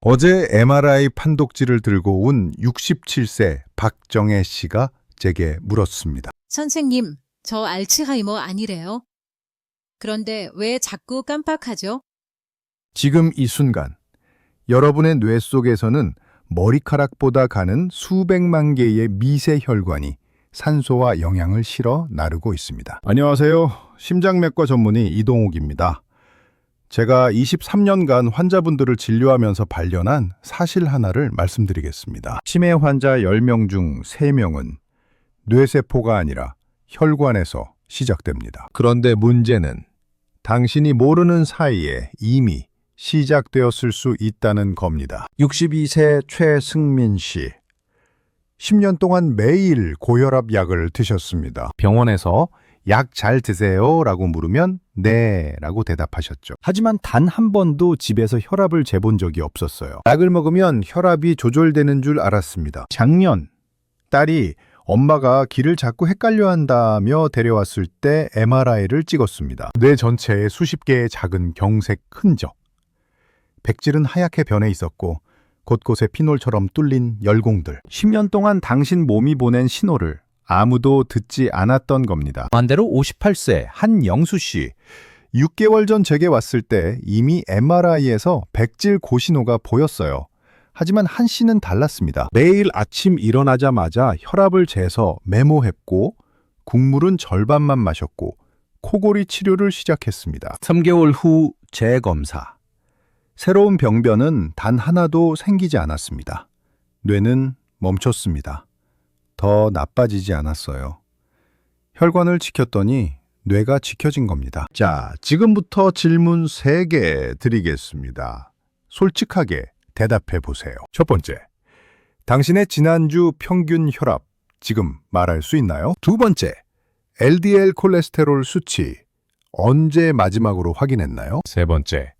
어제 MRI 판독지를 들고 온 67세 박정혜 씨가 제게 물었습니다. 선생님, 저 알츠하이머 아니래요? 그런데 왜 자꾸 깜빡하죠? 지금 이 순간 여러분의 뇌 속에서는 머리카락보다 가는 수백만 개의 미세 혈관이 산소와 영양을 실어 나르고 있습니다. 안녕하세요. 심장내과 전문의 이동욱입니다. 제가 23년간 환자분들을 진료하면서 발견한 사실 하나를 말씀드리겠습니다. 치매 환자 10명 중 3명은 뇌세포가 아니라 혈관에서 시작됩니다. 그런데 문제는 당신이 모르는 사이에 이미 시작되었을 수 있다는 겁니다. 62세 최승민 씨. 10년 동안 매일 고혈압 약을 드셨습니다. 병원에서 약 잘 드세요? 라고 물으면 네 라고 대답하셨죠. 하지만 단 한 번도 집에서 혈압을 재본 적이 없었어요. 약을 먹으면 혈압이 조절되는 줄 알았습니다. 작년 딸이 엄마가 길을 자꾸 헷갈려 한다며 데려왔을 때 MRI를 찍었습니다. 뇌 전체에 수십 개의 작은 경색 흔적. 백질은 하얗게 변해 있었고 곳곳에 피놀처럼 뚫린 열공들. 10년 동안 당신 몸이 보낸 신호를 아무도 듣지 않았던 겁니다. 반대로 58세 한영수 씨. 6개월 전 제게 왔을 때 이미 MRI에서 백질 고신호가 보였어요. 하지만 한 씨는 달랐습니다. 매일 아침 일어나자마자 혈압을 재서 메모했고 국물은 절반만 마셨고 코골이 치료를 시작했습니다. 3개월 후 재검사. 새로운 병변은 단 하나도 생기지 않았습니다. 뇌는 멈췄습니다. 더 나빠지지 않았어요. 혈관을 지켰더니 뇌가 지켜진 겁니다. 자, 지금부터 질문 3개 드리겠습니다. 솔직하게 대답해 보세요. 첫 번째, 당신의 지난주 평균 혈압 지금 말할 수 있나요? 두 번째, LDL 콜레스테롤 수치 언제 마지막으로 확인했나요? 세 번째,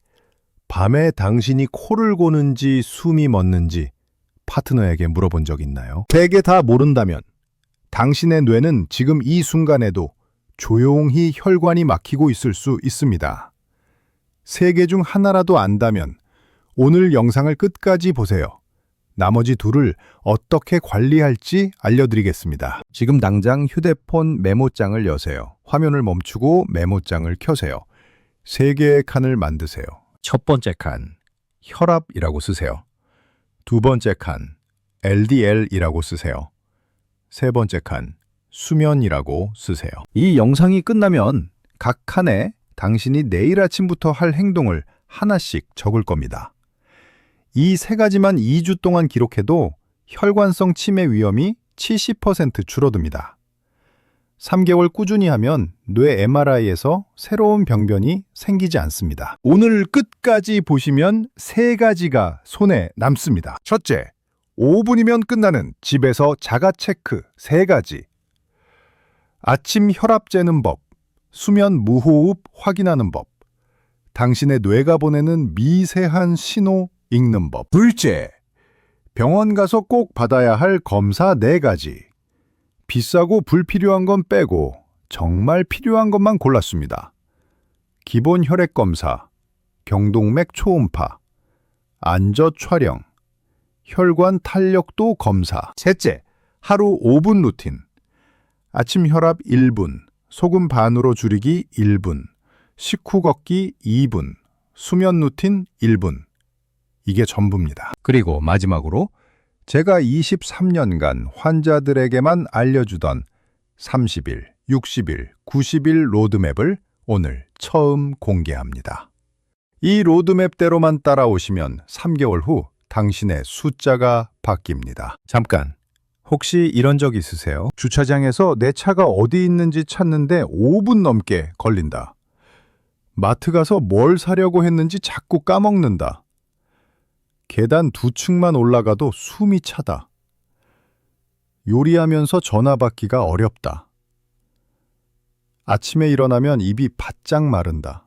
밤에 당신이 코를 고는지 숨이 멎는지 파트너에게 물어본 적 있나요? 3개 다 모른다면 당신의 뇌는 지금 이 순간에도 조용히 혈관이 막히고 있을 수 있습니다. 3개 중 하나라도 안다면 오늘 영상을 끝까지 보세요. 나머지 둘을 어떻게 관리할지 알려드리겠습니다. 지금 당장 휴대폰 메모장을 여세요. 화면을 멈추고 메모장을 켜세요. 3개의 칸을 만드세요. 첫 번째 칸, 혈압이라고 쓰세요. 두 번째 칸, LDL이라고 쓰세요. 세 번째 칸, 수면이라고 쓰세요. 이 영상이 끝나면 각 칸에 당신이 내일 아침부터 할 행동을 하나씩 적을 겁니다. 이 3가지만 2주 동안 기록해도 혈관성 치매 위험이 70% 줄어듭니다. 3개월 꾸준히 하면 뇌 MRI에서 새로운 병변이 생기지 않습니다. 오늘 끝까지 보시면 3가지가 손에 남습니다. 첫째, 5분이면 끝나는 집에서 자가 체크 3가지. 아침 혈압 재는 법, 수면 무호흡 확인하는 법, 당신의 뇌가 보내는 미세한 신호 읽는 법. 둘째, 병원 가서 꼭 받아야 할 검사 4가지. 비싸고 불필요한 건 빼고 정말 필요한 것만 골랐습니다. 기본 혈액 검사, 경동맥 초음파, 안저 촬영, 혈관 탄력도 검사. 셋째, 하루 5분 루틴. 아침 혈압 1분, 소금 반으로 줄이기 1분, 식후 걷기 2분, 수면 루틴 1분. 이게 전부입니다. 그리고 마지막으로 제가 23년간 환자들에게만 알려주던 30일, 60일, 90일 로드맵을 오늘 처음 공개합니다. 이 로드맵대로만 따라오시면 3개월 후 당신의 숫자가 바뀝니다. 잠깐, 혹시 이런 적 있으세요? 주차장에서 내 차가 어디 있는지 찾는데 5분 넘게 걸린다. 마트 가서 뭘 사려고 했는지 자꾸 까먹는다. 계단 2층만 올라가도 숨이 차다. 요리하면서 전화 받기가 어렵다. 아침에 일어나면 입이 바짝 마른다.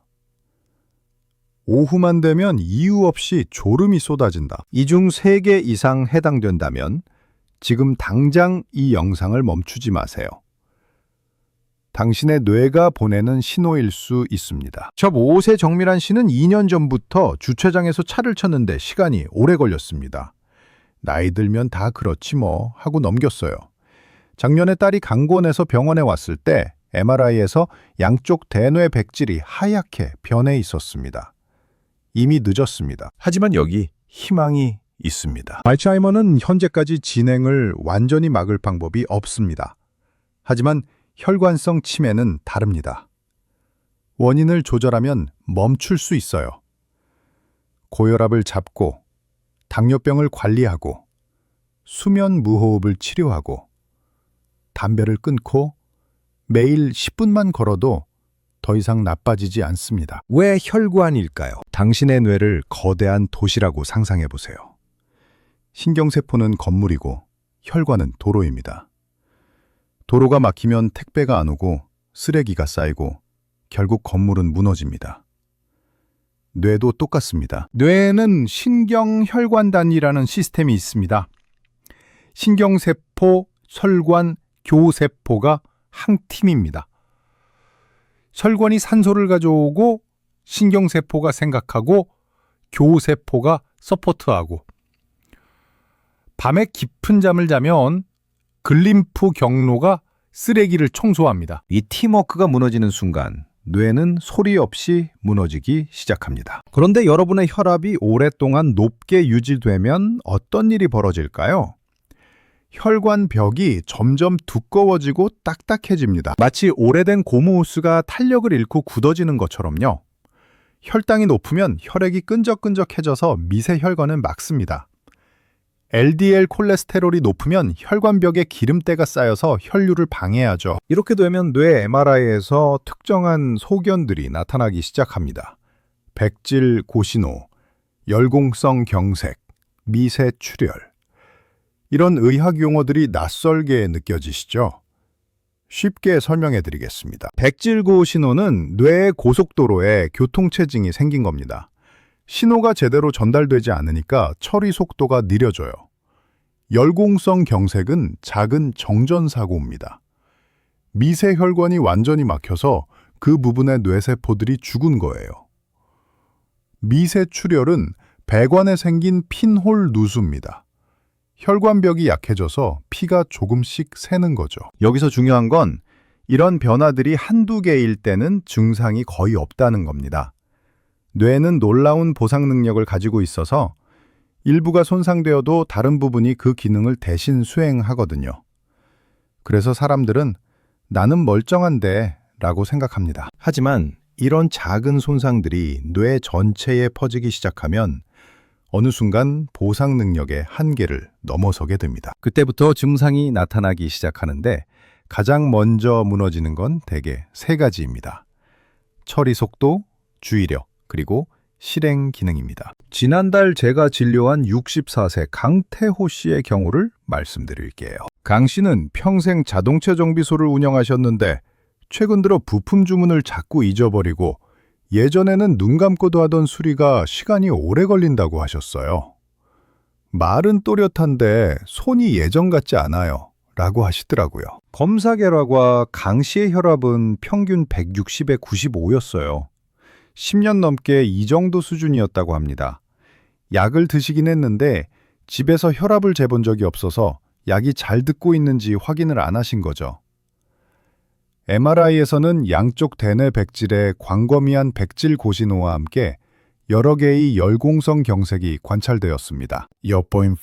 오후만 되면 이유 없이 졸음이 쏟아진다. 이 중 3개 이상 해당된다면 지금 당장 이 영상을 멈추지 마세요. 당신의 뇌가 보내는 신호일 수 있습니다. 저 5세 정밀한 씨는 2년 전부터 주차장에서 차를 쳤는데 시간이 오래 걸렸습니다. 나이 들면 다 그렇지 뭐 하고 넘겼어요. 작년에 딸이 강권에서 병원에 왔을 때 MRI에서 양쪽 대뇌 백질이 하얗게 변해 있었습니다. 이미 늦었습니다. 하지만 여기 희망이 있습니다. 알츠하이머는 현재까지 진행을 완전히 막을 방법이 없습니다. 하지만 혈관성 치매는 다릅니다. 원인을 조절하면 멈출 수 있어요. 고혈압을 잡고, 당뇨병을 관리하고, 수면 무호흡을 치료하고, 담배를 끊고 매일 10분만 걸어도 더 이상 나빠지지 않습니다. 왜 혈관일까요? 당신의 뇌를 거대한 도시라고 상상해 보세요. 신경세포는 건물이고 혈관은 도로입니다. 도로가 막히면 택배가 안 오고 쓰레기가 쌓이고 결국 건물은 무너집니다. 뇌도 똑같습니다. 뇌에는 신경혈관단이라는 시스템이 있습니다. 신경세포, 혈관, 교세포가 한 팀입니다. 혈관이 산소를 가져오고 신경세포가 생각하고 교세포가 서포트하고 밤에 깊은 잠을 자면 글림프 경로가 쓰레기를 청소합니다. 이 팀워크가 무너지는 순간 뇌는 소리 없이 무너지기 시작합니다. 그런데 여러분의 혈압이 오랫동안 높게 유지되면 어떤 일이 벌어질까요? 혈관 벽이 점점 두꺼워지고 딱딱해집니다. 마치 오래된 고무호스가 탄력을 잃고 굳어지는 것처럼요. 혈당이 높으면 혈액이 끈적끈적해져서 미세혈관을 막습니다. LDL 콜레스테롤이 높으면 혈관벽에 기름때가 쌓여서 혈류를 방해하죠. 이렇게 되면 뇌 MRI에서 특정한 소견들이 나타나기 시작합니다. 백질 고신호, 열공성 경색, 미세 출혈. 이런 의학 용어들이 낯설게 느껴지시죠? 쉽게 설명해 드리겠습니다. 백질고 신호는 뇌 고속도로에 교통체증이 생긴 겁니다. 신호가 제대로 전달되지 않으니까 처리 속도가 느려져요. 열공성 경색은 작은 정전사고입니다. 미세혈관이 완전히 막혀서 그 부분의 뇌세포들이 죽은 거예요. 미세출혈은 배관에 생긴 핀홀 누수입니다. 혈관벽이 약해져서 피가 조금씩 새는 거죠. 여기서 중요한 건 이런 변화들이 한두 개일 때는 증상이 거의 없다는 겁니다. 뇌는 놀라운 보상 능력을 가지고 있어서 일부가 손상되어도 다른 부분이 그 기능을 대신 수행하거든요. 그래서 사람들은 나는 멀쩡한데 라고 생각합니다. 하지만 이런 작은 손상들이 뇌 전체에 퍼지기 시작하면 어느 순간 보상 능력의 한계를 넘어서게 됩니다. 그때부터 증상이 나타나기 시작하는데 가장 먼저 무너지는 건 대개 세 가지입니다. 처리 속도, 주의력, 그리고 실행 기능입니다. 지난달 제가 진료한 64세 강태호 씨의 경우를 말씀드릴게요. 강 씨는 평생 자동차 정비소를 운영하셨는데 최근 들어 부품 주문을 자꾸 잊어버리고 예전에는 눈 감고도 하던 수리가 시간이 오래 걸린다고 하셨어요. 말은 또렷한데 손이 예전 같지 않아요. 라고 하시더라고요. 검사 결과 강 씨의 혈압은 평균 160에 95였어요. 10년 넘게 이 정도 수준이었다고 합니다. 약을 드시긴 했는데 집에서 혈압을 재본 적이 없어서 약이 잘 듣고 있는지 확인을 안 하신 거죠. MRI에서는 양쪽 대뇌 백질에 광범위한 백질 고신호와 함께 여러 개의 열공성 경색이 관찰되었습니다. 여포인 5.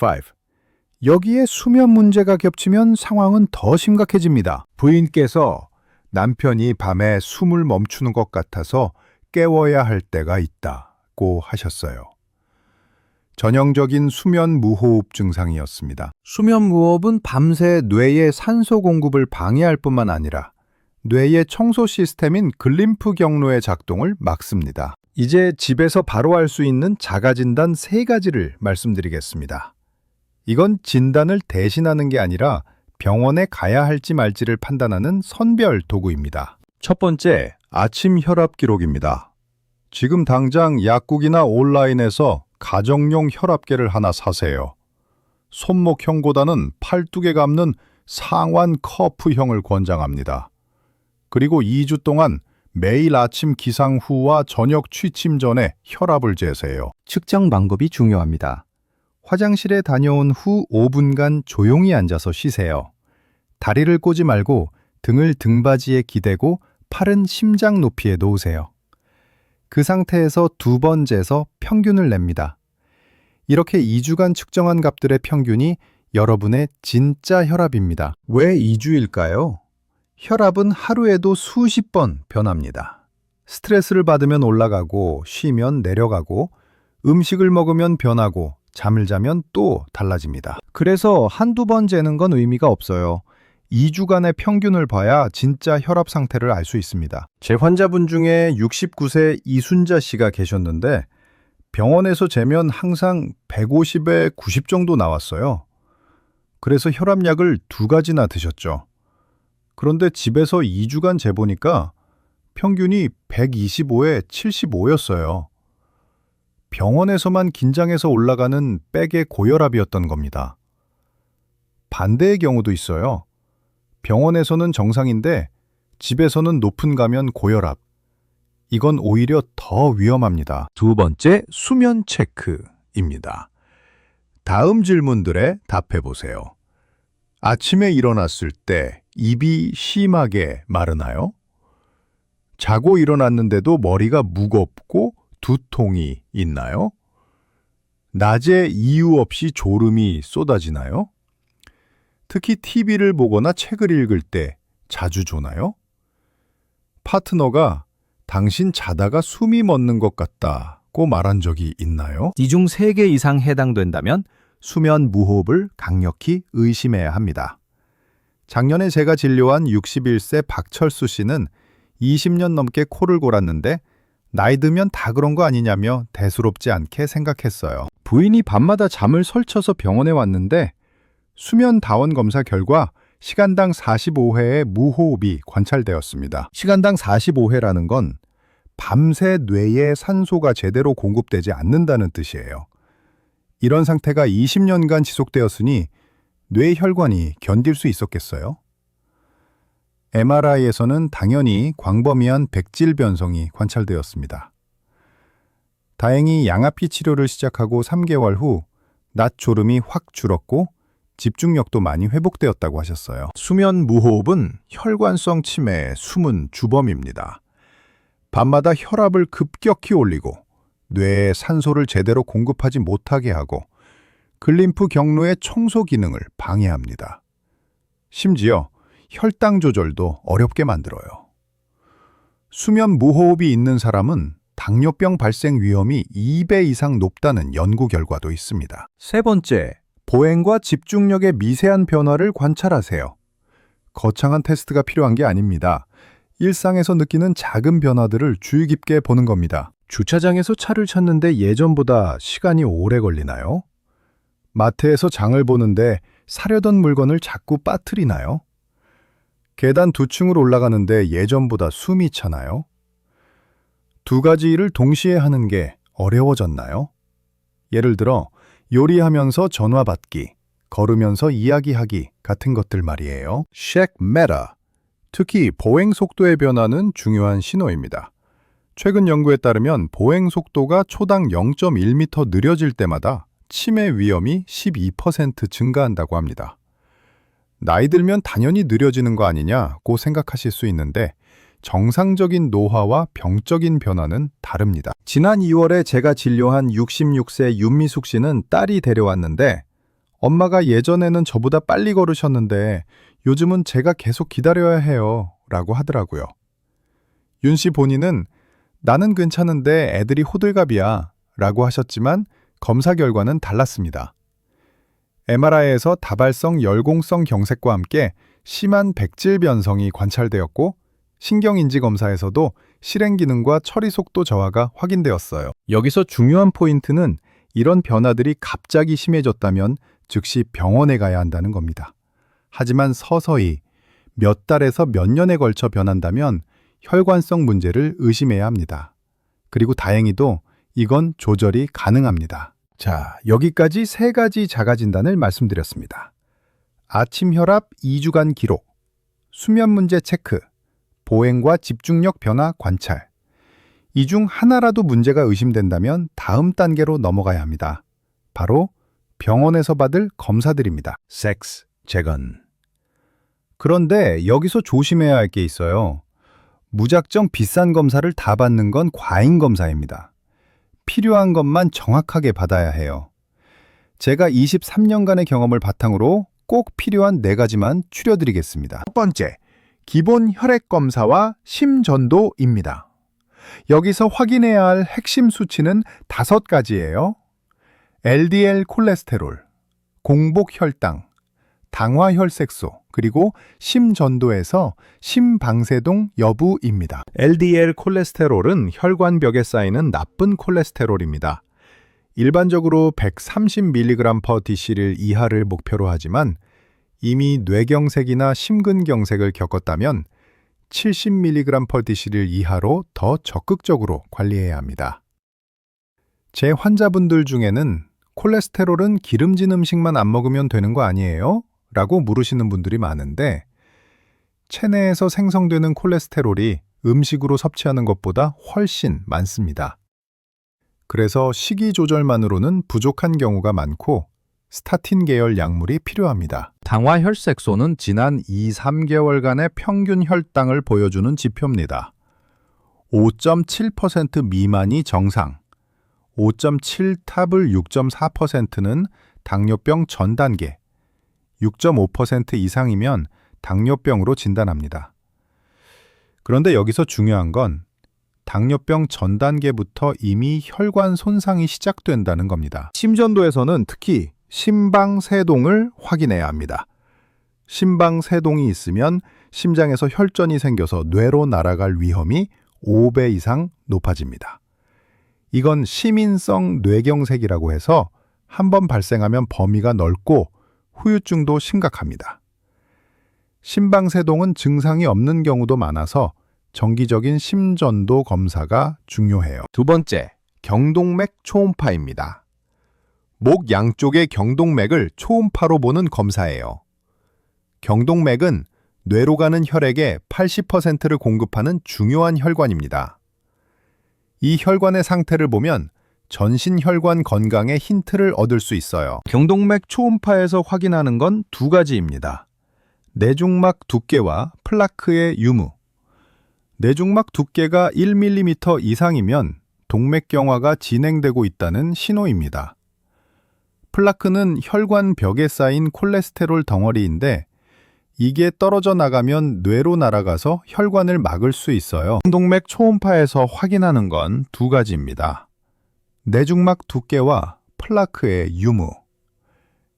여기에 수면 문제가 겹치면 상황은 더 심각해집니다. 부인께서 남편이 밤에 숨을 멈추는 것 같아서 깨워야 할 때가 있다고 하셨어요. 전형적인 수면 무호흡 증상이었습니다. 수면 무호흡은 밤새 뇌의 산소 공급을 방해할 뿐만 아니라 뇌의 청소 시스템인 글림프 경로의 작동을 막습니다. 이제 집에서 바로 할 수 있는 자가진단 3가지를 말씀드리겠습니다. 이건 진단을 대신하는 게 아니라 병원에 가야 할지 말지를 판단하는 선별 도구입니다. 첫 번째, 아침 혈압 기록입니다. 지금 당장 약국이나 온라인에서 가정용 혈압계를 하나 사세요. 손목형보다는 팔뚝에 감는 상완 커프형을 권장합니다. 그리고 2주 동안 매일 아침 기상 후와 저녁 취침 전에 혈압을 재세요. 측정 방법이 중요합니다. 화장실에 다녀온 후 5분간 조용히 앉아서 쉬세요. 다리를 꼬지 말고 등을 등받이에 기대고 팔은 심장 높이에 놓으세요. 그 상태에서 2번 재서 평균을 냅니다. 이렇게 2주간 측정한 값들의 평균이 여러분의 진짜 혈압입니다. 왜 2주일까요? 혈압은 하루에도 수십 번 변합니다. 스트레스를 받으면 올라가고 쉬면 내려가고 음식을 먹으면 변하고 잠을 자면 또 달라집니다. 그래서 한두 번 재는 건 의미가 없어요. 2주간의 평균을 봐야 진짜 혈압 상태를 알 수 있습니다. 제 환자분 중에 69세 이순자 씨가 계셨는데 병원에서 재면 항상 150에 90 정도 나왔어요. 그래서 혈압약을 2가지나 드셨죠. 그런데 집에서 2주간 재보니까 평균이 125에 75였어요. 병원에서만 긴장해서 올라가는 백의 고혈압이었던 겁니다. 반대의 경우도 있어요. 병원에서는 정상인데 집에서는 높은 가면 고혈압. 이건 오히려 더 위험합니다. 2번째, 수면 체크입니다. 다음 질문들에 답해보세요. 아침에 일어났을 때 입이 심하게 마르나요? 자고 일어났는데도 머리가 무겁고 두통이 있나요? 낮에 이유 없이 졸음이 쏟아지나요? 특히 TV를 보거나 책을 읽을 때 자주 조나요? 파트너가 당신 자다가 숨이 멎는 것 같다고 말한 적이 있나요? 이 중 3개 이상 해당된다면 수면 무호흡을 강력히 의심해야 합니다. 작년에 제가 진료한 61세 박철수 씨는 20년 넘게 코를 골았는데 나이 들면 다 그런 거 아니냐며 대수롭지 않게 생각했어요. 부인이 밤마다 잠을 설쳐서 병원에 왔는데 수면 다원 검사 결과 시간당 45회의 무호흡이 관찰되었습니다. 시간당 45회라는 건 밤새 뇌에 산소가 제대로 공급되지 않는다는 뜻이에요. 이런 상태가 20년간 지속되었으니 뇌혈관이 견딜 수 있었겠어요? MRI에서는 당연히 광범위한 백질 변성이 관찰되었습니다. 다행히 양압기 치료를 시작하고 3개월 후 낮 졸음이 확 줄었고 집중력도 많이 회복되었다고 하셨어요. 수면 무호흡은 혈관성 치매의 숨은 주범입니다. 밤마다 혈압을 급격히 올리고 뇌에 산소를 제대로 공급하지 못하게 하고 글림프 경로의 청소 기능을 방해합니다. 심지어 혈당 조절도 어렵게 만들어요. 수면 무호흡이 있는 사람은 당뇨병 발생 위험이 2배 이상 높다는 연구 결과도 있습니다. 3번째, 보행과 집중력의 미세한 변화를 관찰하세요. 거창한 테스트가 필요한 게 아닙니다. 일상에서 느끼는 작은 변화들을 주의 깊게 보는 겁니다. 주차장에서 차를 찾는데 예전보다 시간이 오래 걸리나요? 마트에서 장을 보는데 사려던 물건을 자꾸 빠뜨리나요? 계단 2층을 올라가는데 예전보다 숨이 차나요? 2가지 일을 동시에 하는 게 어려워졌나요? 예를 들어 요리하면서 전화 받기, 걸으면서 이야기하기 같은 것들 말이에요. 쉑 메타, 특히 보행 속도의 변화는 중요한 신호입니다. 최근 연구에 따르면 보행 속도가 초당 0.1m 느려질 때마다 치매 위험이 12% 증가한다고 합니다. 나이 들면 당연히 느려지는 거 아니냐고 생각하실 수 있는데 정상적인 노화와 병적인 변화는 다릅니다. 지난 2월에 제가 진료한 66세 윤미숙 씨는 딸이 데려왔는데 엄마가 예전에는 저보다 빨리 걸으셨는데 요즘은 제가 계속 기다려야 해요 라고 하더라고요. 윤 씨 본인은 나는 괜찮은데 애들이 호들갑이야 라고 하셨지만 검사 결과는 달랐습니다. MRI에서 다발성 열공성 경색과 함께 심한 백질 변성이 관찰되었고 신경인지 검사에서도 실행 기능과 처리 속도 저하가 확인되었어요. 여기서 중요한 포인트는 이런 변화들이 갑자기 심해졌다면 즉시 병원에 가야 한다는 겁니다. 하지만 서서히 몇 달에서 몇 년에 걸쳐 변한다면 혈관성 문제를 의심해야 합니다. 그리고 다행히도 이건 조절이 가능합니다. 자, 여기까지 3가지 자가진단을 말씀드렸습니다. 아침 혈압 2주간 기록, 수면 문제 체크, 보행과 집중력 변화 관찰. 이 중 하나라도 문제가 의심된다면 다음 단계로 넘어가야 합니다. 바로 병원에서 받을 검사들입니다. 섹스, 재건. 그런데 여기서 조심해야 할 게 있어요. 무작정 비싼 검사를 다 받는 건 과잉 검사입니다. 필요한 것만 정확하게 받아야 해요. 제가 23년간의 경험을 바탕으로 꼭 필요한 4가지만 추려드리겠습니다. 첫 번째, 기본 혈액 검사와 심전도입니다. 여기서 확인해야 할 핵심 수치는 5가지예요. LDL 콜레스테롤, 공복 혈당, 당화 혈색소, 그리고 심전도에서 심방세동 여부입니다. LDL 콜레스테롤은 혈관벽에 쌓이는 나쁜 콜레스테롤입니다. 일반적으로 130mg/dl 이하를 목표로 하지만 이미 뇌경색이나 심근경색을 겪었다면 70mg/dl 이하로 더 적극적으로 관리해야 합니다. 제 환자분들 중에는 콜레스테롤은 기름진 음식만 안 먹으면 되는 거 아니에요? 라고 물으시는 분들이 많은데 체내에서 생성되는 콜레스테롤이 음식으로 섭취하는 것보다 훨씬 많습니다. 그래서 식이 조절만으로는 부족한 경우가 많고 스타틴 계열 약물이 필요합니다. 당화 혈색소는 지난 2-3개월간의 평균 혈당을 보여주는 지표입니다. 5.7% 미만이 정상, 5.7 탑을 6.4%는 당뇨병 전 단계, 6.5% 이상이면 당뇨병으로 진단합니다. 그런데 여기서 중요한 건 당뇨병 전 단계부터 이미 혈관 손상이 시작된다는 겁니다. 심전도에서는 특히 심방세동을 확인해야 합니다. 심방세동이 있으면 심장에서 혈전이 생겨서 뇌로 날아갈 위험이 5배 이상 높아집니다. 이건 시민성 뇌경색이라고 해서 한번 발생하면 범위가 넓고 후유증도 심각합니다. 심방세동은 증상이 없는 경우도 많아서 정기적인 심전도 검사가 중요해요. 두 번째, 경동맥 초음파입니다. 목 양쪽의 경동맥을 초음파로 보는 검사예요. 경동맥은 뇌로 가는 혈액의 80%를 공급하는 중요한 혈관입니다. 이 혈관의 상태를 보면 전신 혈관 건강의 힌트를 얻을 수 있어요. 경동맥 초음파에서 확인하는 건 2가지입니다. 내중막 두께와 플라크의 유무. 내중막 두께가 1mm 이상이면 동맥경화가 진행되고 있다는 신호입니다. 플라크는 혈관 벽에 쌓인 콜레스테롤 덩어리인데 이게 떨어져 나가면 뇌로 날아가서 혈관을 막을 수 있어요. 경동맥 초음파에서 확인하는 건 2가지입니다. 내중막 두께와 플라크의 유무.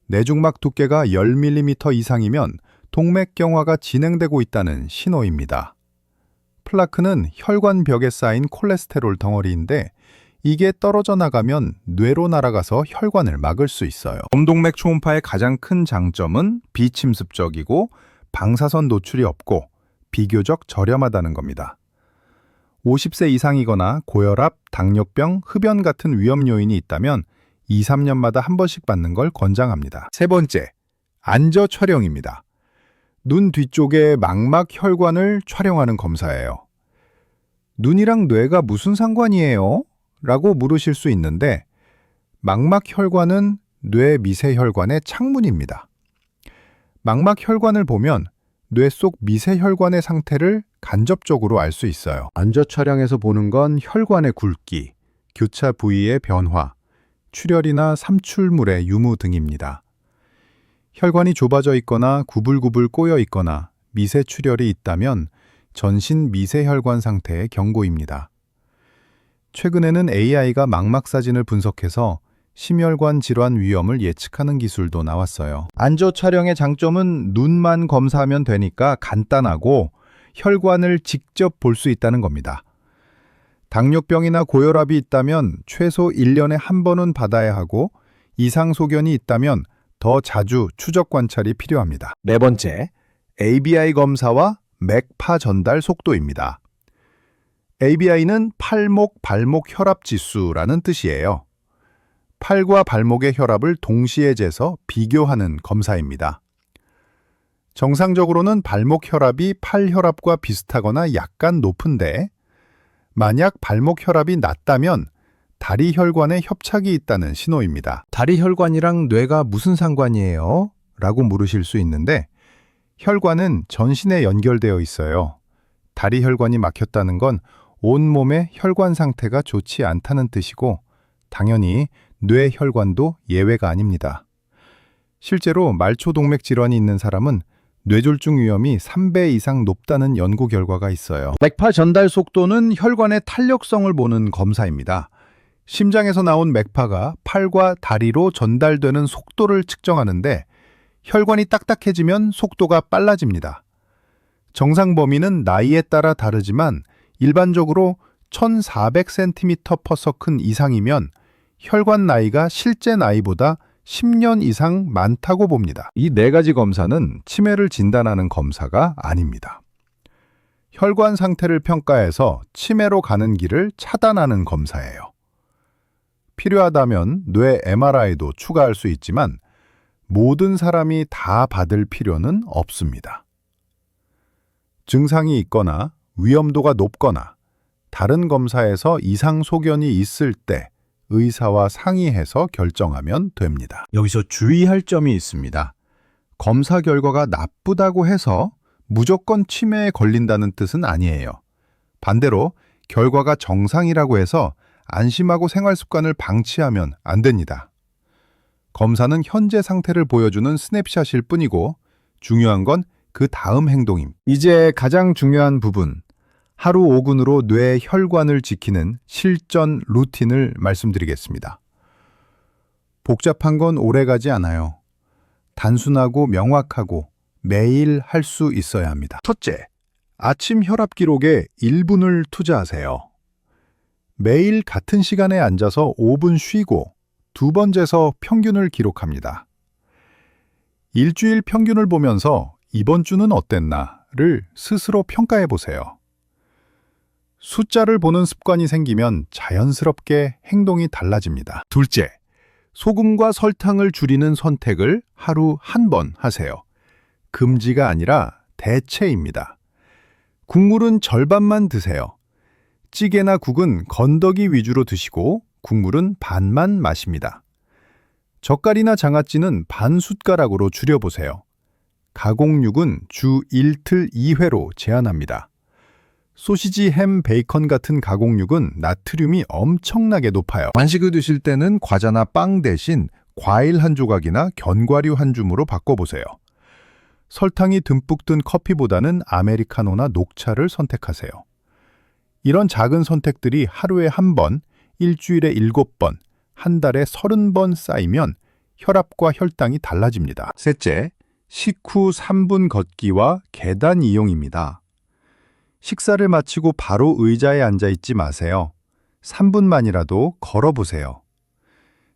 내중막 두께가 10mm 이상이면 동맥경화가 진행되고 있다는 신호입니다. 플라크는 혈관 벽에 쌓인 콜레스테롤 덩어리인데 이게 떨어져 나가면 뇌로 날아가서 혈관을 막을 수 있어요. 경동맥 초음파의 가장 큰 장점은 비침습적이고 방사선 노출이 없고 비교적 저렴하다는 겁니다. 50세 이상이거나 고혈압, 당뇨병, 흡연 같은 위험 요인이 있다면 2-3년마다 한 번씩 받는 걸 권장합니다. 세 번째, 안저 촬영입니다. 눈 뒤쪽의 망막 혈관을 촬영하는 검사예요. 눈이랑 뇌가 무슨 상관이에요? 라고 물으실 수 있는데 망막 혈관은 뇌 미세혈관의 창문입니다. 망막 혈관을 보면 뇌 속 미세혈관의 상태를 간접적으로 알 수 있어요. 안저 촬영에서 보는 건 혈관의 굵기, 교차 부위의 변화, 출혈이나 삼출물의 유무 등입니다. 혈관이 좁아져 있거나 구불구불 꼬여 있거나 미세 출혈이 있다면 전신 미세혈관 상태의 경고입니다. 최근에는 AI가 망막 사진을 분석해서 심혈관 질환 위험을 예측하는 기술도 나왔어요. 안저 촬영의 장점은 눈만 검사하면 되니까 간단하고 혈관을 직접 볼 수 있다는 겁니다. 당뇨병이나 고혈압이 있다면 최소 1년에 한 번은 받아야 하고 이상소견이 있다면 더 자주 추적 관찰이 필요합니다. 네 번째, ABI 검사와 맥파 전달 속도입니다. ABI는 팔목, 발목 혈압 지수라는 뜻이에요. 팔과 발목의 혈압을 동시에 재서 비교하는 검사입니다. 정상적으로는 발목 혈압이 팔 혈압과 비슷하거나 약간 높은데 만약 발목 혈압이 낮다면 다리 혈관에 협착이 있다는 신호입니다. 다리 혈관이랑 뇌가 무슨 상관이에요? 라고 물으실 수 있는데 혈관은 전신에 연결되어 있어요. 다리 혈관이 막혔다는 건 온몸의 혈관 상태가 좋지 않다는 뜻이고 당연히 뇌 혈관도 예외가 아닙니다. 실제로 말초동맥 질환이 있는 사람은 뇌졸중 위험이 3배 이상 높다는 연구 결과가 있어요. 맥파 전달 속도는 혈관의 탄력성을 보는 검사입니다. 심장에서 나온 맥파가 팔과 다리로 전달되는 속도를 측정하는데 혈관이 딱딱해지면 속도가 빨라집니다. 정상 범위는 나이에 따라 다르지만 일반적으로 1400cm/s 이상이면 혈관 나이가 실제 나이보다 10년 이상 많다고 봅니다. 이 네 가지 검사는 치매를 진단하는 검사가 아닙니다. 혈관 상태를 평가해서 치매로 가는 길을 차단하는 검사예요. 필요하다면 뇌 MRI도 추가할 수 있지만 모든 사람이 다 받을 필요는 없습니다. 증상이 있거나 위험도가 높거나 다른 검사에서 이상 소견이 있을 때 의사와 상의해서 결정하면 됩니다. 여기서 주의할 점이 있습니다. 검사 결과가 나쁘다고 해서 무조건 치매에 걸린다는 뜻은 아니에요. 반대로 결과가 정상이라고 해서 안심하고 생활 습관을 방치하면 안 됩니다. 검사는 현재 상태를 보여주는 스냅샷일 뿐이고 중요한 건 그 다음 행동임. 이제 가장 중요한 부분. 하루 5분으로 뇌 혈관을 지키는 실전 루틴을 말씀드리겠습니다. 복잡한 건 오래가지 않아요. 단순하고 명확하고 매일 할 수 있어야 합니다. 첫째, 아침 혈압 기록에 1분을 투자하세요. 매일 같은 시간에 앉아서 5분 쉬고 두 번 재서 평균을 기록합니다. 일주일 평균을 보면서 이번 주는 어땠나를 스스로 평가해 보세요. 숫자를 보는 습관이 생기면 자연스럽게 행동이 달라집니다. 둘째, 소금과 설탕을 줄이는 선택을 하루 한 번 하세요. 금지가 아니라 대체입니다. 국물은 절반만 드세요. 찌개나 국은 건더기 위주로 드시고 국물은 반만 마십니다. 젓갈이나 장아찌는 반 숟가락으로 줄여보세요. 가공육은 주 1틀 2회로 제한합니다. 소시지, 햄, 베이컨 같은 가공육은 나트륨이 엄청나게 높아요. 간식을 드실 때는 과자나 빵 대신 과일 한 조각이나 견과류 한 줌으로 바꿔보세요. 설탕이 듬뿍 든 커피보다는 아메리카노나 녹차를 선택하세요. 이런 작은 선택들이 하루에 한 번, 일주일에 7번, 한 달에 30번 쌓이면 혈압과 혈당이 달라집니다. 셋째, 식후 3분 걷기와 계단 이용입니다. 식사를 마치고 바로 의자에 앉아 있지 마세요. 3분만이라도 걸어보세요.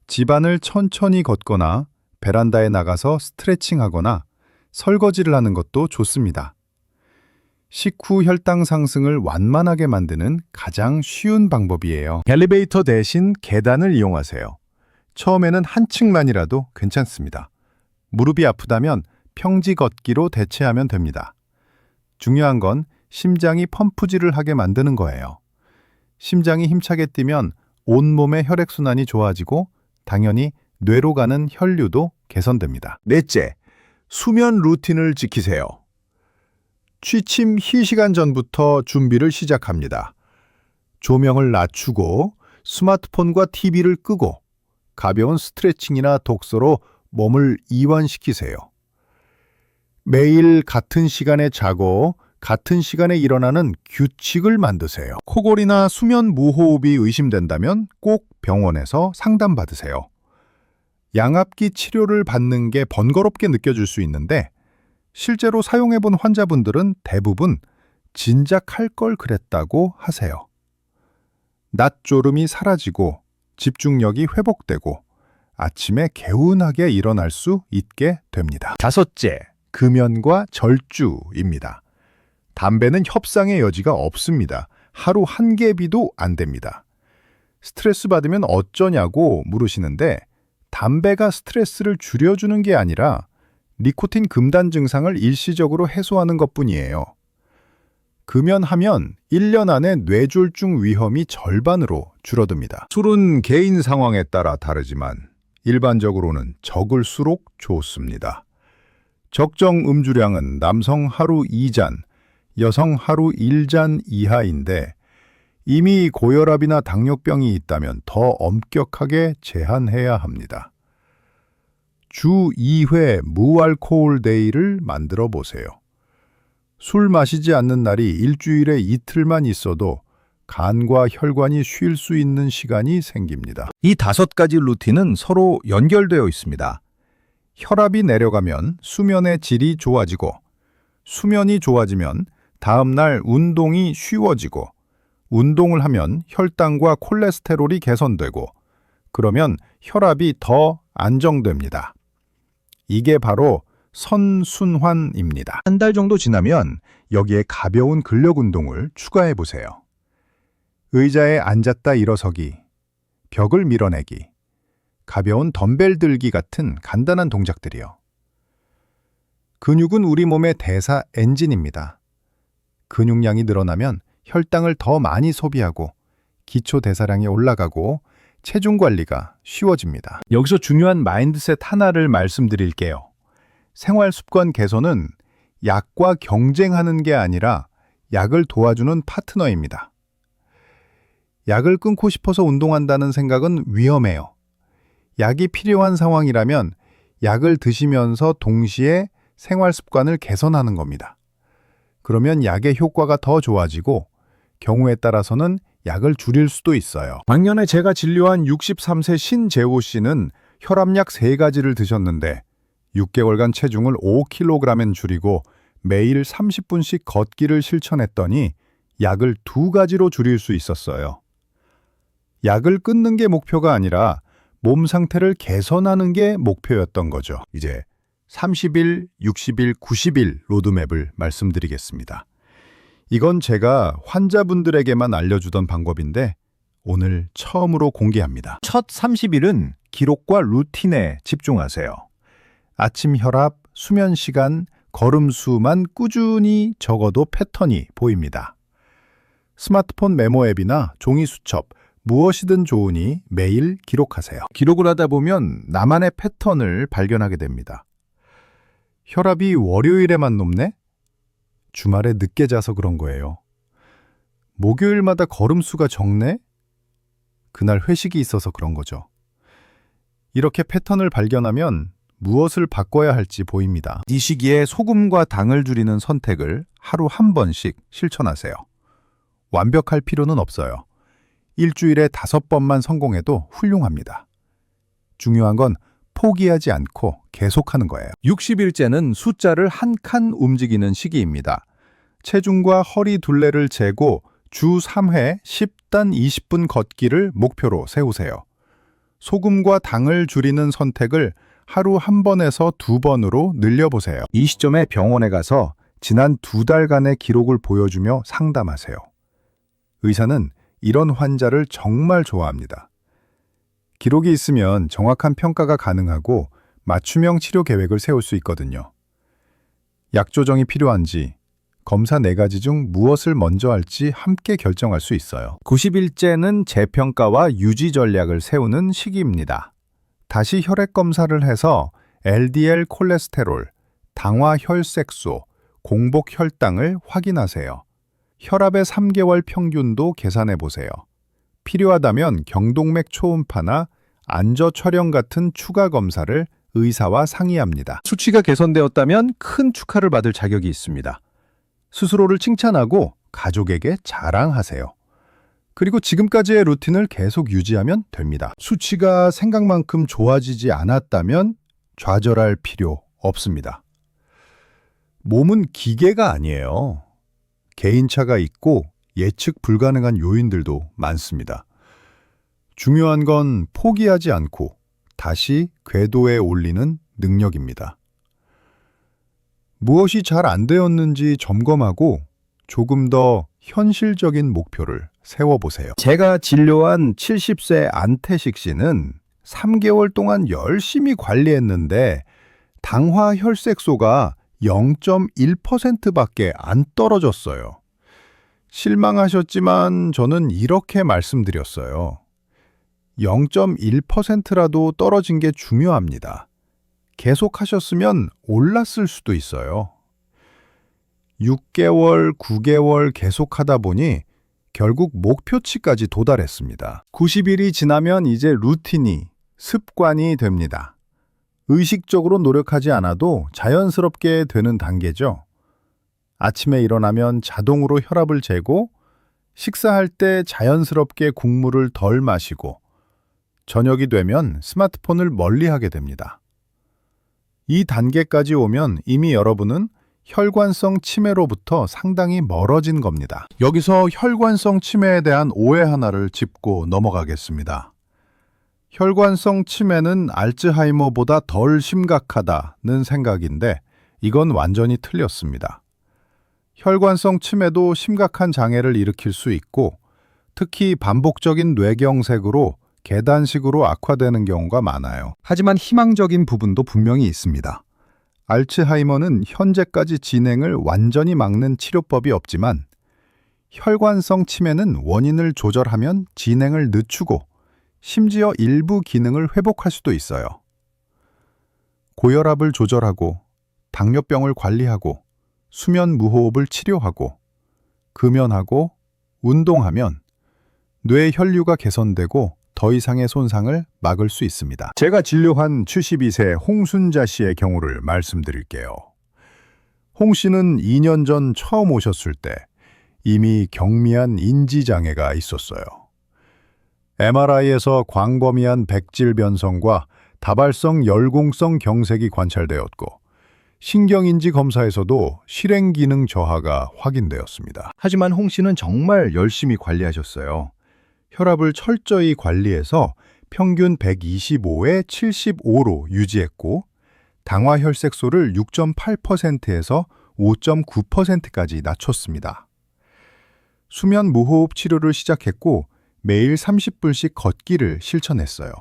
집안을 천천히 걷거나 베란다에 나가서 스트레칭하거나 설거지를 하는 것도 좋습니다. 식후 혈당 상승을 완만하게 만드는 가장 쉬운 방법이에요. 엘리베이터 대신 계단을 이용하세요. 처음에는 한 층만이라도 괜찮습니다. 무릎이 아프다면 평지 걷기로 대체하면 됩니다. 중요한 건 심장이 펌프질을 하게 만드는 거예요. 심장이 힘차게 뛰면 온몸의 혈액순환이 좋아지고 당연히 뇌로 가는 혈류도 개선됩니다. 넷째, 수면 루틴을 지키세요. 취침 희시간 전부터 준비를 시작합니다. 조명을 낮추고 스마트폰과 TV를 끄고 가벼운 스트레칭이나 독서로 몸을 이완시키세요. 매일 같은 시간에 자고 같은 시간에 일어나는 규칙을 만드세요. 코골이나 수면 무호흡이 의심된다면 꼭 병원에서 상담받으세요. 양압기 치료를 받는 게 번거롭게 느껴질 수 있는데 실제로 사용해본 환자분들은 대부분 진작 할 걸 그랬다고 하세요. 낮졸음이 사라지고 집중력이 회복되고 아침에 개운하게 일어날 수 있게 됩니다. 다섯째, 금연과 절주입니다. 담배는 협상의 여지가 없습니다. 하루 한 개비도 안 됩니다. 스트레스 받으면 어쩌냐고 물으시는데 담배가 스트레스를 줄여주는 게 아니라 니코틴 금단 증상을 일시적으로 해소하는 것뿐이에요. 금연하면 1년 안에 뇌졸중 위험이 절반으로 줄어듭니다. 술은 개인 상황에 따라 다르지만 일반적으로는 적을수록 좋습니다. 적정 음주량은 남성 하루 2잔, 여성 하루 1잔 이하인데 이미 고혈압이나 당뇨병이 있다면 더 엄격하게 제한해야 합니다. 주 2회 무알코올 데이를 만들어 보세요. 술 마시지 않는 날이 일주일에 이틀만 있어도 간과 혈관이 쉴 수 있는 시간이 생깁니다. 이 5가지 루틴은 서로 연결되어 있습니다. 혈압이 내려가면 수면의 질이 좋아지고, 수면이 좋아지면 다음 날 운동이 쉬워지고, 운동을 하면 혈당과 콜레스테롤이 개선되고, 그러면 혈압이 더 안정됩니다. 이게 바로 선순환입니다. 한 달 정도 지나면 여기에 가벼운 근력 운동을 추가해 보세요. 의자에 앉았다 일어서기, 벽을 밀어내기, 가벼운 덤벨 들기 같은 간단한 동작들이요. 근육은 우리 몸의 대사 엔진입니다. 근육량이 늘어나면 혈당을 더 많이 소비하고 기초 대사량이 올라가고 체중 관리가 쉬워집니다. 여기서 중요한 마인드셋 하나를 말씀드릴게요. 생활 습관 개선은 약과 경쟁하는 게 아니라 약을 도와주는 파트너입니다. 약을 끊고 싶어서 운동한다는 생각은 위험해요. 약이 필요한 상황이라면 약을 드시면서 동시에 생활 습관을 개선하는 겁니다. 그러면 약의 효과가 더 좋아지고 경우에 따라서는 약을 줄일 수도 있어요. 작년에 제가 진료한 63세 신재호 씨는 혈압약 3가지를 드셨는데 6개월간 체중을 5kg엔 줄이고 매일 30분씩 걷기를 실천했더니 약을 2가지로 줄일 수 있었어요. 약을 끊는 게 목표가 아니라 몸 상태를 개선하는 게 목표였던 거죠. 이제 30일, 60일, 90일 로드맵을 말씀드리겠습니다. 이건 제가 환자분들에게만 알려주던 방법인데 오늘 처음으로 공개합니다. 첫 30일은 기록과 루틴에 집중하세요. 아침 혈압, 수면 시간, 걸음 수만 꾸준히 적어도 패턴이 보입니다. 스마트폰 메모 앱이나 종이 수첩, 무엇이든 좋으니 매일 기록하세요. 기록을 하다 보면 나만의 패턴을 발견하게 됩니다. 혈압이 월요일에만 높네? 주말에 늦게 자서 그런 거예요. 목요일마다 걸음수가 적네? 그날 회식이 있어서 그런 거죠. 이렇게 패턴을 발견하면 무엇을 바꿔야 할지 보입니다. 이 시기에 소금과 당을 줄이는 선택을 하루 한 번씩 실천하세요. 완벽할 필요는 없어요. 일주일에 5번만 성공해도 훌륭합니다. 중요한 건 포기하지 않고 계속하는 거예요. 60일째는 숫자를 한 칸 움직이는 시기입니다. 체중과 허리 둘레를 재고 주 3회 10단 20분 걷기를 목표로 세우세요. 소금과 당을 줄이는 선택을 하루 1번에서 2번으로 늘려보세요. 이 시점에 병원에 가서 지난 2달간의 기록을 보여주며 상담하세요. 의사는 이런 환자를 정말 좋아합니다. 기록이 있으면 정확한 평가가 가능하고 맞춤형 치료 계획을 세울 수 있거든요. 약 조정이 필요한지, 검사 4가지 중 무엇을 먼저 할지 함께 결정할 수 있어요. 90일째는 재평가와 유지 전략을 세우는 시기입니다. 다시 혈액 검사를 해서 LDL 콜레스테롤, 당화 혈색소, 공복 혈당을 확인하세요. 혈압의 3개월 평균도 계산해 보세요. 필요하다면 경동맥 초음파나 안저 촬영 같은 추가 검사를 의사와 상의합니다. 수치가 개선되었다면 큰 축하를 받을 자격이 있습니다. 스스로를 칭찬하고 가족에게 자랑하세요. 그리고 지금까지의 루틴을 계속 유지하면 됩니다. 수치가 생각만큼 좋아지지 않았다면 좌절할 필요 없습니다. 몸은 기계가 아니에요. 개인차가 있고 예측 불가능한 요인들도 많습니다. 중요한 건 포기하지 않고 다시 궤도에 올리는 능력입니다. 무엇이 잘 안 되었는지 점검하고 조금 더 현실적인 목표를 세워보세요. 제가 진료한 70세 안태식 씨는 3개월 동안 열심히 관리했는데 당화 혈색소가 0.1%밖에 안 떨어졌어요. 실망하셨지만 저는 이렇게 말씀드렸어요. 0.1%라도 떨어진 게 중요합니다. 계속 하셨으면 올랐을 수도 있어요. 6개월, 9개월 계속 하다 보니 결국 목표치까지 도달했습니다. 90일이 지나면 이제 루틴이, 습관이 됩니다. 의식적으로 노력하지 않아도 자연스럽게 되는 단계죠. 아침에 일어나면 자동으로 혈압을 재고, 식사할 때 자연스럽게 국물을 덜 마시고, 저녁이 되면 스마트폰을 멀리하게 됩니다. 이 단계까지 오면 이미 여러분은 혈관성 치매로부터 상당히 멀어진 겁니다. 여기서 혈관성 치매에 대한 오해 하나를 짚고 넘어가겠습니다. 혈관성 치매는 알츠하이머보다 덜 심각하다는 생각인데 이건 완전히 틀렸습니다. 혈관성 치매도 심각한 장애를 일으킬 수 있고 특히 반복적인 뇌경색으로 계단식으로 악화되는 경우가 많아요. 하지만 희망적인 부분도 분명히 있습니다. 알츠하이머는 현재까지 진행을 완전히 막는 치료법이 없지만 혈관성 치매는 원인을 조절하면 진행을 늦추고 심지어 일부 기능을 회복할 수도 있어요. 고혈압을 조절하고 당뇨병을 관리하고 수면 무호흡을 치료하고 금연하고 운동하면 뇌 혈류가 개선되고 더 이상의 손상을 막을 수 있습니다. 제가 진료한 72세 홍순자 씨의 경우를 말씀드릴게요. 홍 씨는 2년 전 처음 오셨을 때 이미 경미한 인지장애가 있었어요. MRI에서 광범위한 백질 변성과 다발성 열공성 경색이 관찰되었고 신경인지 검사에서도 실행기능 저하가 확인되었습니다. 하지만 홍 씨는 정말 열심히 관리하셨어요. 혈압을 철저히 관리해서 평균 125에 75로 유지했고 당화 혈색소를 6.8%에서 5.9%까지 낮췄습니다. 수면 무호흡 치료를 시작했고 매일 30분씩 걷기를 실천했어요.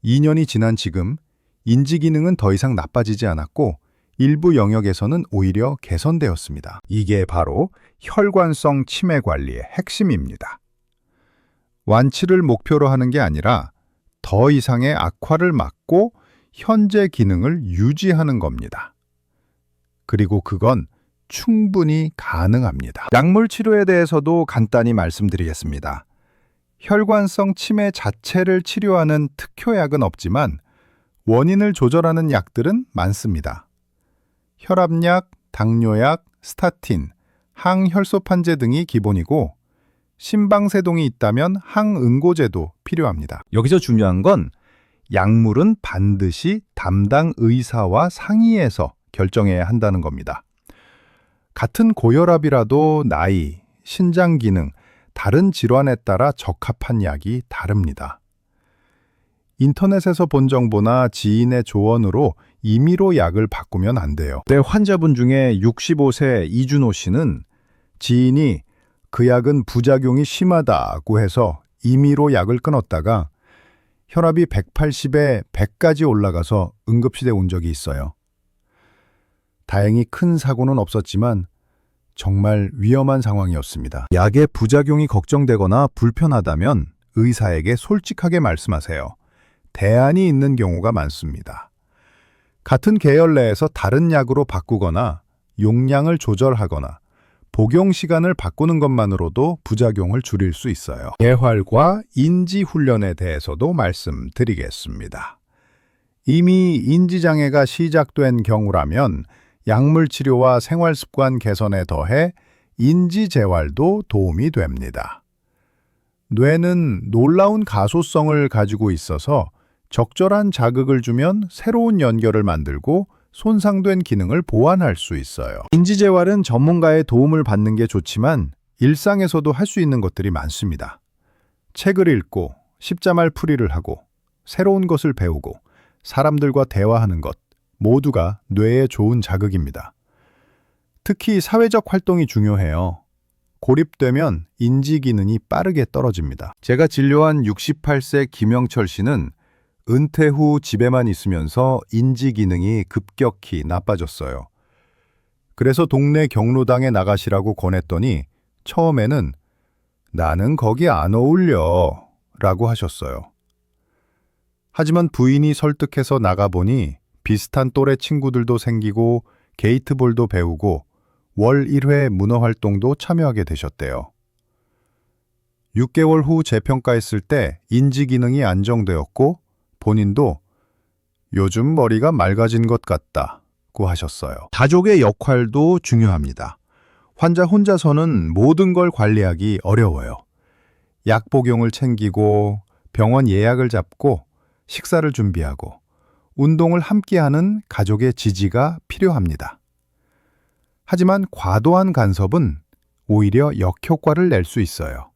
2년이 지난 지금 인지 기능은 더 이상 나빠지지 않았고 일부 영역에서는 오히려 개선되었습니다. 이게 바로 혈관성 치매 관리의 핵심입니다. 완치를 목표로 하는 게 아니라 더 이상의 악화를 막고 현재 기능을 유지하는 겁니다. 그리고 그건 충분히 가능합니다. 약물 치료에 대해서도 간단히 말씀드리겠습니다. 혈관성 치매 자체를 치료하는 특효약은 없지만 원인을 조절하는 약들은 많습니다. 혈압약, 당뇨약, 스타틴, 항혈소판제 등이 기본이고 심방세동이 있다면 항응고제도 필요합니다. 여기서 중요한 건 약물은 반드시 담당 의사와 상의해서 결정해야 한다는 겁니다. 같은 고혈압이라도 나이, 신장 기능, 다른 질환에 따라 적합한 약이 다릅니다. 인터넷에서 본 정보나 지인의 조언으로 임의로 약을 바꾸면 안 돼요. 내 환자분 중에 65세 이준호 씨는 지인이 그 약은 부작용이 심하다고 해서 임의로 약을 끊었다가 혈압이 180에 100까지 올라가서 응급실에 온 적이 있어요. 다행히 큰 사고는 없었지만 정말 위험한 상황이었습니다. 약의 부작용이 걱정되거나 불편하다면 의사에게 솔직하게 말씀하세요. 대안이 있는 경우가 많습니다. 같은 계열 내에서 다른 약으로 바꾸거나 용량을 조절하거나 복용 시간을 바꾸는 것만으로도 부작용을 줄일 수 있어요. 재활과 인지 훈련에 대해서도 말씀드리겠습니다. 이미 인지장애가 시작된 경우라면 약물 치료와 생활 습관 개선에 더해 인지 재활도 도움이 됩니다. 뇌는 놀라운 가소성을 가지고 있어서 적절한 자극을 주면 새로운 연결을 만들고 손상된 기능을 보완할 수 있어요. 인지재활은 전문가의 도움을 받는 게 좋지만 일상에서도 할 수 있는 것들이 많습니다. 책을 읽고 십자말 풀이를 하고 새로운 것을 배우고 사람들과 대화하는 것 모두가 뇌에 좋은 자극입니다. 특히 사회적 활동이 중요해요. 고립되면 인지 기능이 빠르게 떨어집니다. 제가 진료한 68세 김영철 씨는 은퇴 후 집에만 있으면서 인지 기능이 급격히 나빠졌어요. 그래서 동네 경로당에 나가시라고 권했더니 처음에는 나는 거기 안 어울려 라고 하셨어요. 하지만 부인이 설득해서 나가보니 비슷한 또래 친구들도 생기고 게이트볼도 배우고 월 1회 문어 활동도 참여하게 되셨대요. 6개월 후 재평가했을 때 인지 기능이 안정되었고 본인도 요즘 머리가 맑아진 것 같다고 하셨어요. 가족의 역할도 중요합니다. 환자 혼자서는 모든 걸 관리하기 어려워요. 약 복용을 챙기고 병원 예약을 잡고 식사를 준비하고 운동을 함께하는 가족의 지지가 필요합니다. 하지만 과도한 간섭은 오히려 역효과를 낼 수 있어요.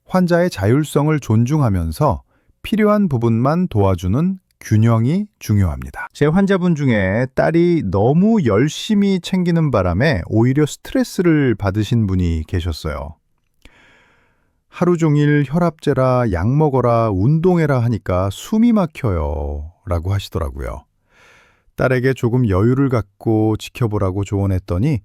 환자의 자율성을 존중하면서 필요한 부분만 도와주는 균형이 중요합니다. 제 환자분 중에 딸이 너무 열심히 챙기는 바람에 오히려 스트레스를 받으신 분이 계셨어요. 하루 종일 혈압재라 약 먹어라 운동해라 하니까 숨이 막혀요 라고 하시더라고요. 딸에게 조금 여유를 갖고 지켜보라고 조언했더니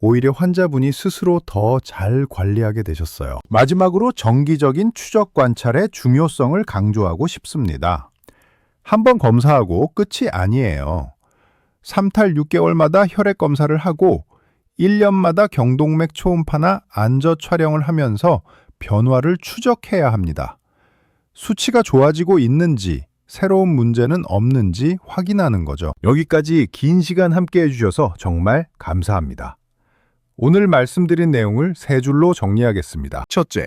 오히려 환자분이 스스로 더 잘 관리하게 되셨어요. 마지막으로 정기적인 추적 관찰의 중요성을 강조하고 싶습니다. 한번 검사하고 끝이 아니에요. 3탈 6개월마다 혈액 검사를 하고 1년마다 경동맥 초음파나 안저 촬영을 하면서 변화를 추적해야 합니다. 수치가 좋아지고 있는지, 새로운 문제는 없는지 확인하는 거죠. 여기까지 긴 시간 함께 해주셔서 정말 감사합니다. 오늘 말씀드린 내용을 세 줄로 정리하겠습니다. 첫째,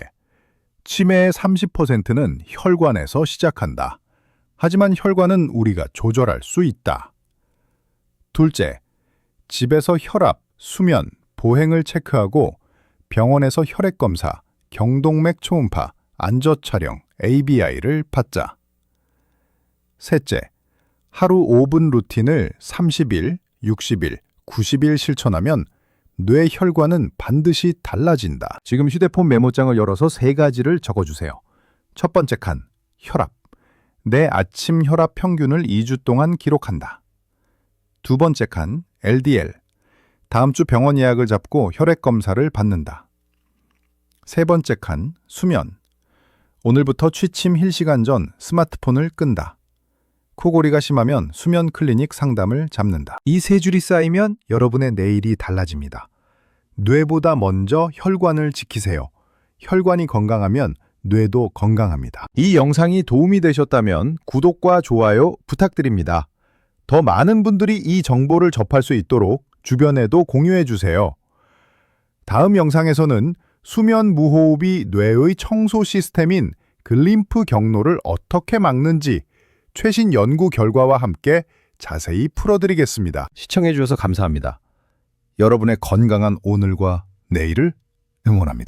치매의 30%는 혈관에서 시작한다. 하지만 혈관은 우리가 조절할 수 있다. 둘째, 집에서 혈압, 수면, 보행을 체크하고 병원에서 혈액 검사, 경동맥 초음파, 안저 촬영, ABI를 받자. 셋째, 하루 5분 루틴을 30일, 60일, 90일 실천하면 뇌 혈관은 반드시 달라진다. 지금 휴대폰 메모장을 열어서 3가지를 적어주세요. 첫 번째 칸, 혈압. 내 아침 혈압 평균을 2주 동안 기록한다. 두 번째 칸, LDL. 다음 주 병원 예약을 잡고 혈액 검사를 받는다. 세 번째 칸, 수면. 오늘부터 취침 1시간 전 스마트폰을 끈다. 코골이가 심하면 수면 클리닉 상담을 잡는다. 이 세 줄이 쌓이면 여러분의 내일이 달라집니다. 뇌보다 먼저 혈관을 지키세요. 혈관이 건강하면 뇌도 건강합니다. 이 영상이 도움이 되셨다면 구독과 좋아요 부탁드립니다. 더 많은 분들이 이 정보를 접할 수 있도록 주변에도 공유해 주세요. 다음 영상에서는 수면 무호흡이 뇌의 청소 시스템인 글림프 경로를 어떻게 막는지 최신 연구 결과와 함께 자세히 풀어드리겠습니다. 시청해주셔서 감사합니다. 여러분의 건강한 오늘과 내일을 응원합니다.